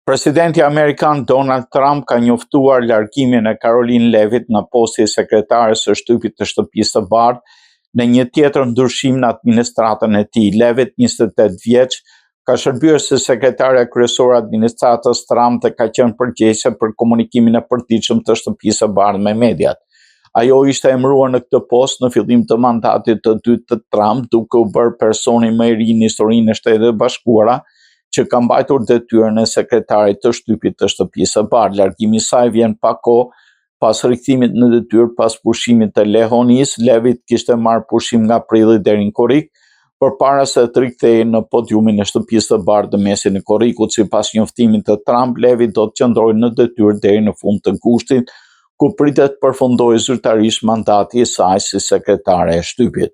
Presidenti Amerikan Donald Trump ka njoftuar largimin e Caroline Levitt nga posti i sekretares së shtypit të Shtëpisë së Bardhë në një tjetër ndryshim në administratën e tij. Levitt, 28 vjeç, ka shërbyer si sekretare kryesore e administratës Trump dhe ka qenë përgjegjëse për komunikimin e përditshëm të Shtëpisë së Bardhë me mediat. Ajo ishte emëruar në këtë post në fillim të mandatit të dytë të Trump, duke u bërë personi më i ri në historinë e Shtetit të Bashkuara që ka mbajtur detyrën e sekretarit të shtypit të Shtëpisë së Bardhë. Largimi i saj vjen pak kohë pas rikthimit në detyrë pas pushimit të lehonisë. Levitt kishte marrë pushim nga prilli deri në korrik, përpara se të rikthehej në podiumin e Shtëpisë së Bardhë në mesin e korrikut. Sipas njoftimit të Trump, Levitt do të qëndrojë në detyrë deri në fund të gushtit, ku pritet të përfundojë zyrtarisht mandati i saj si sekretare e shtypit.